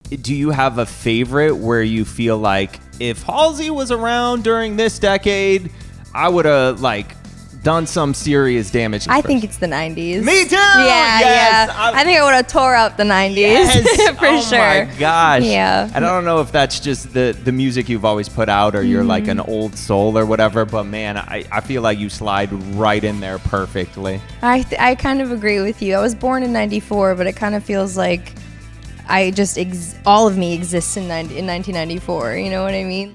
do you have a favorite where you feel like if Halsey was around during this decade, I would have done some serious damage? I think it's the 90s. Me too. Yeah, yes. yeah. I think I would have tore up the 90s Yes. for sure. Oh my gosh. Yeah. And I don't know if that's just the music you've always put out, or you're like an old soul or whatever. But man, I feel like you slide right in there perfectly. I kind of agree with you. I was born in 94, but it kind of feels like I just all of me exists in 1994. You know what I mean?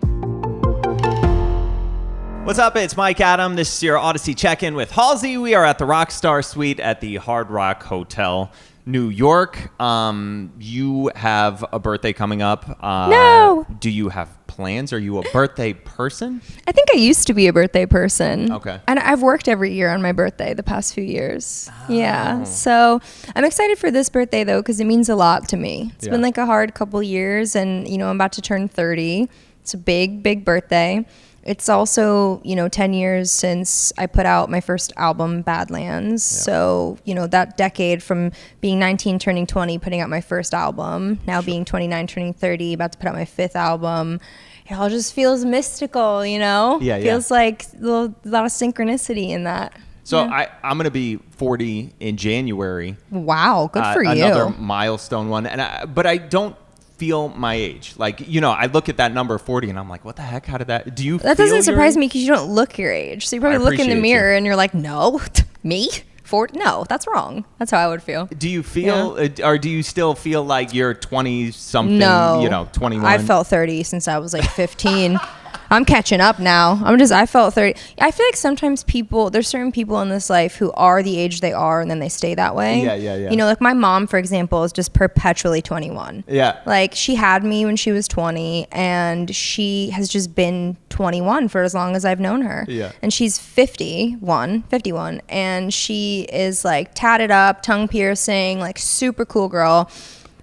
What's up? It's Mike Adam. This is your Audacy check-in with Halsey. We are at the Rockstar Suite at the Hard Rock Hotel, New York. You have a birthday coming up. No. Do you have plans? Are you a birthday person? I think I used to be a birthday person. Okay. And I've worked every year on my birthday the past few years. Yeah. So I'm excited for this birthday, though, because it means a lot to me. It's been like a hard couple years, and, I'm about to turn 30. It's a big, big birthday. It's also, 10 years since I put out my first album, Badlands. Yeah. So, that decade from being 19, turning 20, putting out my first album, now being 29, turning 30, about to put out my fifth album. It all just feels mystical, Yeah. Feels like a lot of synchronicity in that. So I'm going to be 40 in January. Wow, good for you. Another milestone one. But I don't feel my age. I look at that number 40 and I'm like, what the heck? How did that? Do you? That doesn't surprise me because you don't look your age. So you probably look in the mirror and you're like, no, me? 40? No, that's wrong. That's how I would feel. Do you feel, or do you still feel like you're 20 something? No, 21. I felt 30 since I was 15. I'm catching up now. I felt 30. I feel like sometimes there's certain people in this life who are the age they are and then they stay that way. Yeah. Like my mom, for example, is just perpetually 21. Yeah. She had me when she was 20 and she has just been 21 for as long as I've known her. Yeah. And she's 51, and she is tatted up, tongue piercing, super cool girl.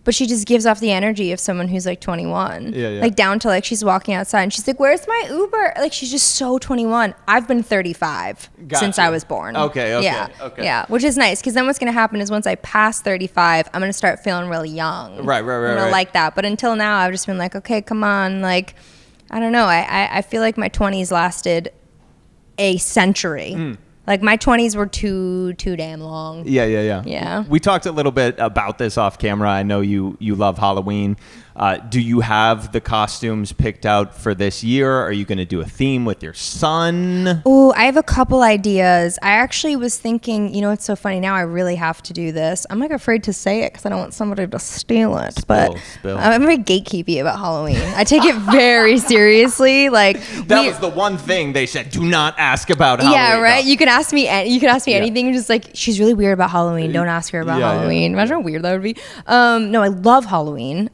But she just gives off the energy of someone who's 21. Yeah. Down to she's walking outside and she's like, where's my Uber? She's just so 21. I've been 35 since I was born. Okay. Yeah. Which is nice because then what's going to happen is once I pass 35, I'm going to start feeling really young. Right. Like that. But until now, I've just been okay, come on. I don't know. I feel like my 20s lasted a century. My 20s were too damn long. Yeah. We talked a little bit about this off camera. I know you love Halloween. Do you have the costumes picked out for this year? Are you going to do a theme with your son? Oh, I have a couple ideas. I actually was thinking, it's so funny. Now I really have to do this. I'm afraid to say it because I don't want somebody to steal it. Spill. I'm very gatekeepy about Halloween. I take it very seriously. That was the one thing they said, do not ask about Halloween. Yeah, right? You can ask me anything. Just she's really weird about Halloween. Don't ask her about Halloween. Imagine how weird that would be. No, I love Halloween.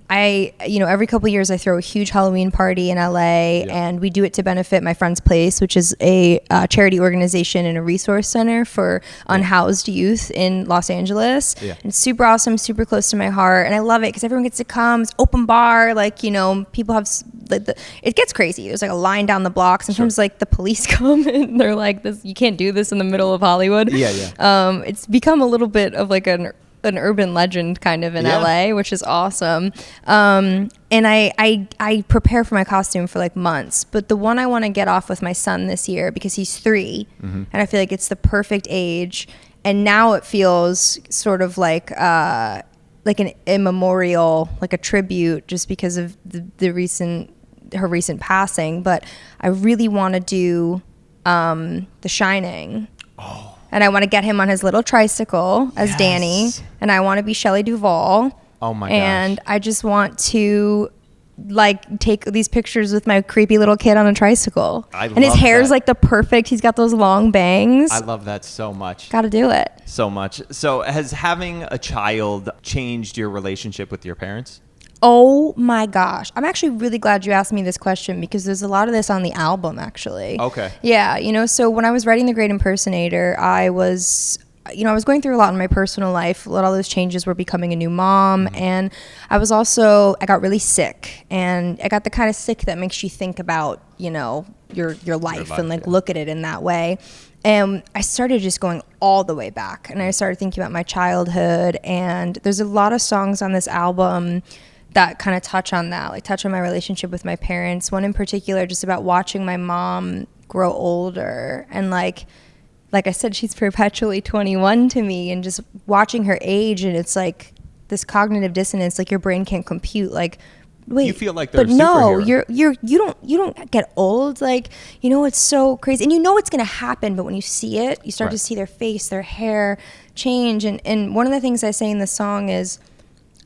Every couple of years I throw a huge Halloween party in LA, and we do it to benefit My Friend's Place, which is a charity organization and a resource center for unhoused youth in Los Angeles. Yeah. And it's super awesome, super close to my heart, and I love it because everyone gets to come. It's open bar, people have it ges crazy. There's a line down the block. Sometimes the police come and they're like, "This, you can't do this in the middle of Hollywood." Yeah. It's become a little bit of an urban legend kind of in LA, which is awesome. And I prepare for my costume for months, but the one I want to get off with my son this year because he's 3, and I feel like it's the perfect age. And now it feels sort of like an immemorial, a tribute, just because of her recent passing. But I really want to do The Shining. Oh. And I want to get him on his little tricycle as Danny. And I want to be Shelley Duvall. Oh my gosh. And I just want to take these pictures with my creepy little kid on a tricycle. And his hair's the perfect. He's got those long bangs. I love that so much. Got to do it. So much. So has having a child changed your relationship with your parents? Oh my gosh. I'm actually really glad you asked me this question because there's a lot of this on the album actually. Okay. Yeah, so when I was writing The Great Impersonator, I was going through a lot in my personal life. A lot of those changes were becoming a new mom, and I got really sick, and I got the kind of sick that makes you think about, your life and look at it in that way. And I started just going all the way back, and I started thinking about my childhood, and there's a lot of songs on this album that kind of touch on that, like touch on my relationship with my parents. One in particular, just about watching my mom grow older, and like I said, she's perpetually 21 to me, and just watching her age, and it's like this cognitive dissonance, like your brain can't compute, like, wait, you feel like they're but no, superhero. you don't get old, like, you know, it's so crazy, and you know it's gonna happen, but when you see it, you start to see their face, their hair change. And one of the things I say in the song is,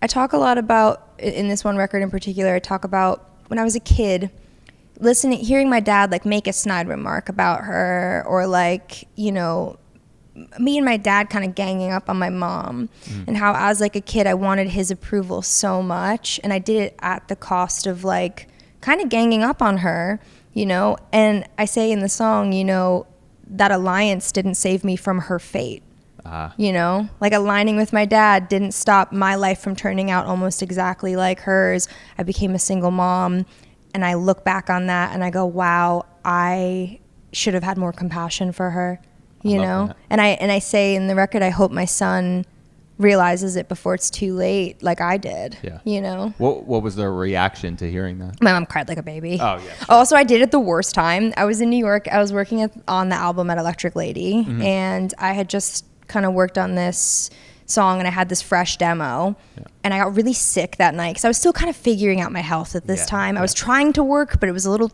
I talk a lot about, in this one record in particular, I talk about when I was a kid, hearing my dad like make a snide remark about her, or like, you know, me and my dad kind of ganging up on my mom, and how as like a kid I wanted his approval so much, and I did it at the cost of like kind of ganging up on her, you know. And I say in the song, you know, that alliance didn't save me from her fate. You know, like aligning with my dad didn't stop my life from turning out almost exactly like hers. I became a single mom, and I look back on that and I go, wow, I should have had more compassion for her, you know? That. And I say in the record, I hope my son realizes it before it's too late, like I did. Yeah. You know? What was their reaction to hearing that? My mom cried like a baby. Oh, yeah. Sure. Also, I did it the worst time. I was in New York. I was working on the album at Electric Lady, and I had just kind of worked on this song, and I had this fresh demo, and I got really sick that night because I was still kind of figuring out my health at this time. I was trying to work, but it was a little,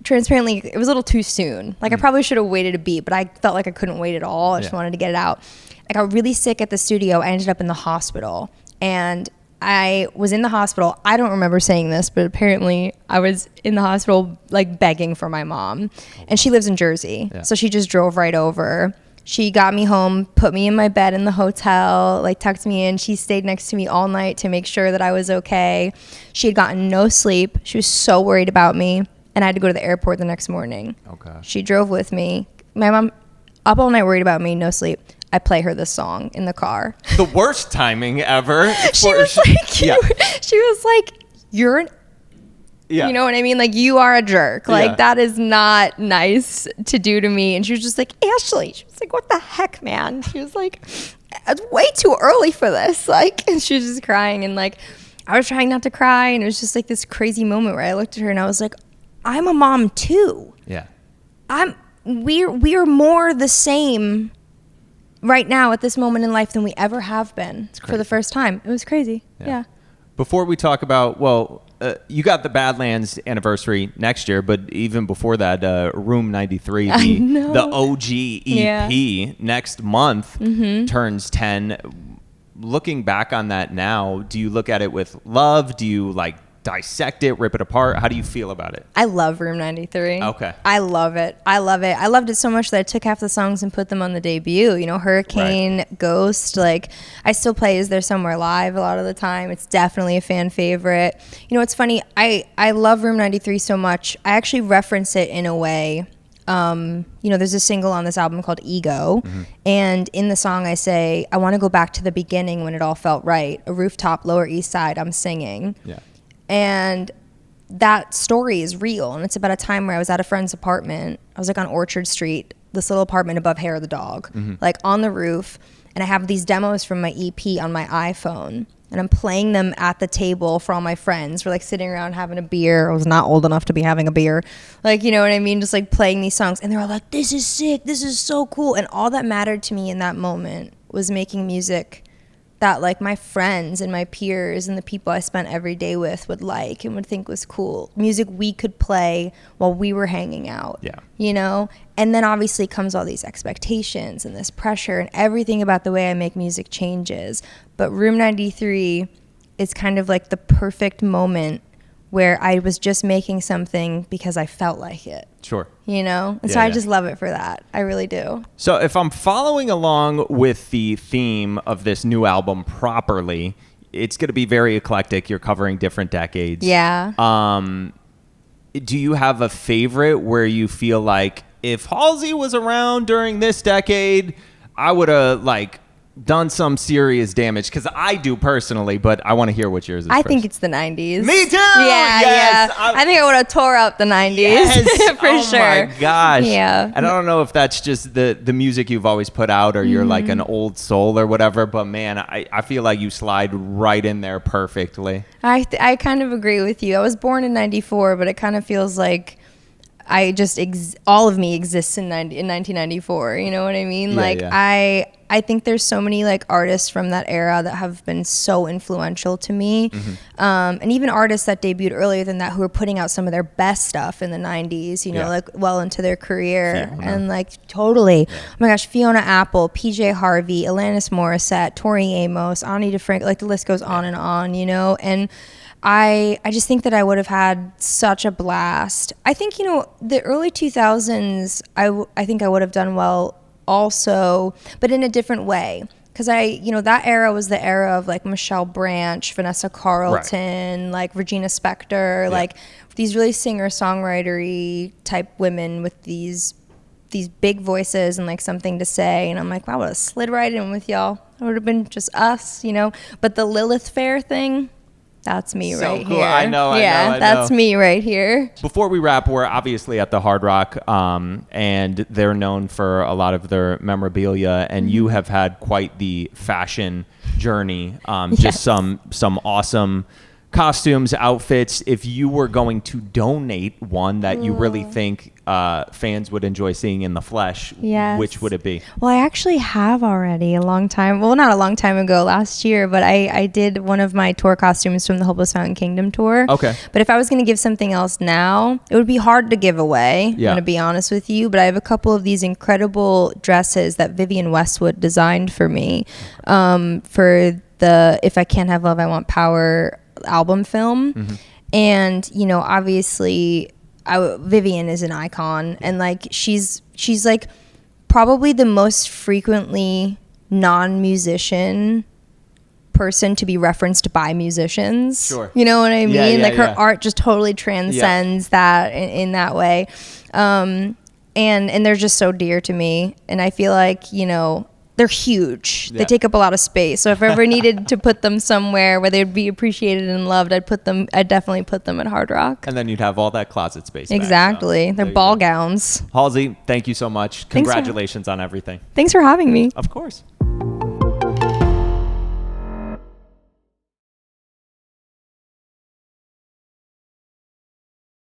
transparently, it was a little too soon. Like I probably should have waited a beat, but I felt like I couldn't wait at all. I just wanted to get it out. I got really sick at the studio. I ended up in the hospital, and I was in the hospital. I don't remember saying this, but apparently I was in the hospital like begging for my mom, and she lives in Jersey. So she just drove right over. She got me home, put me in my bed in the hotel, like tucked me in. She stayed next to me all night to make sure that I was okay. She had gotten no sleep. She was so worried about me, and I had to go to the airport the next morning. Okay. She drove with me. My mom, up all night worried about me, no sleep. I play her this song in the car. The worst timing ever. She was like, you're an you know what I mean? Like, you are a jerk. Like, that is not nice to do to me. And she was just like, Ashley. She was like, what the heck, man? She was like, it's way too early for this. Like, and she was just crying. And, like, I was trying not to cry. And it was just, like, this crazy moment where I looked at her and I was like, I'm a mom, too. Yeah. We're more the same right now at this moment in life than we ever have been for the first time. It was crazy. Yeah. Before we talk about, you got the Badlands anniversary next year, but even before that, Room 93, the OG EP next month turns 10. Looking back on that now, do you look at it with love? Do you like dissect it, rip it apart? How do you feel about it? I love Room 93. Okay. I love it. I loved it so much that I took half the songs and put them on the debut. You know, Hurricane, Ghost, like I still play Is There Somewhere Live a lot of the time. It's definitely a fan favorite. You know, it's funny. I love Room 93 so much. I actually reference it in a way. You know, there's a single on this album called Ego. And in the song I say, I want to go back to the beginning when it all felt right. A rooftop, Lower East Side, I'm singing. Yeah. And that story is real, and it's about a time where I was at a friend's apartment. I was like on Orchard Street, this little apartment above Hair of the Dog, like on the roof, and I have these demos from my EP on my iPhone, and I'm playing them at the table for all my friends. We're like sitting around having a beer. I was not old enough to be having a beer. Like, you know what I mean? Just like playing these songs, and they're all like, this is sick, this is so cool. And all that mattered to me in that moment was making music that like my friends and my peers and the people I spent every day with would like and would think was cool. Music we could play while we were hanging out. Yeah. You know? And then obviously comes all these expectations and this pressure, and everything about the way I make music changes. But Room 93 is kind of like the perfect moment where I was just making something because I felt like it. Sure. You know? And so I just love it for that. I really do. So if I'm following along with the theme of this new album properly, it's going to be very eclectic. You're covering different decades. Yeah. Do you have a favorite where you feel like if Halsey was around during this decade, I would have like done some serious damage, because I do personally, but I want to hear what yours is. I first. think it's the 90s. Me too. Yeah, yes. yeah. I think I would have tore up the 90s Yes. for sure. Oh my gosh. Yeah. And I don't know if that's just the music you've always put out, or you're like an old soul or whatever, but man, I feel like you slide right in there perfectly. I kind of agree with you. I was born in 94, but it kind of feels like I just all of me exists in 1994. You know what I mean? Yeah, like yeah. I think there's so many like artists from that era that have been so influential to me, and even artists that debuted earlier than that who were putting out some of their best stuff in the 90s. You know, like well into their career, Fiona. and like totally. Yeah. Oh my gosh, Fiona Apple, PJ Harvey, Alanis Morissette, Tori Amos, Ani DeFranco. Like the list goes on and on. You know, and I just think that I would have had such a blast. I think, you know, the early 2000s, I think I would have done well also, but in a different way. Because that era was the era of like Michelle Branch, Vanessa Carlton, like Regina Spektor, like these really singer-songwritery type women with these big voices and like something to say. And I'm like, wow, I would have slid right in with y'all. It would have been just us, you know. But the Lilith Fair thing, that's me so right cool. here. I know. That's me right here. Before we wrap, we're obviously at the Hard Rock, and they're known for a lot of their memorabilia, and you have had quite the fashion journey. Just some awesome costumes, outfits. If you were going to donate one that you really think fans would enjoy seeing in the flesh, which would it be? Well, I actually have already not a long time ago, last year, but I did one of my tour costumes from the Hopeless Fountain Kingdom tour. Okay. But if I was going to give something else now, it would be hard to give away. I'm going to be honest with you, but I have a couple of these incredible dresses that Vivienne Westwood designed for me for the If I Can't Have Love, I Want Power album film. And, you know, obviously Vivienne is an icon, and like she's like probably the most frequently non-musician person to be referenced by musicians. Sure. You know what I mean? Like her art just totally transcends that in that way. And they're just so dear to me, and I feel like, you know, they're huge. They take up a lot of space. So if I ever needed to put them somewhere where they'd be appreciated and loved, I'd definitely put them at Hard Rock. And then you'd have all that closet space. Exactly. Back, so they're ball gowns. Halsey, thank you so much. Congratulations on everything. Thanks for having me. Of course.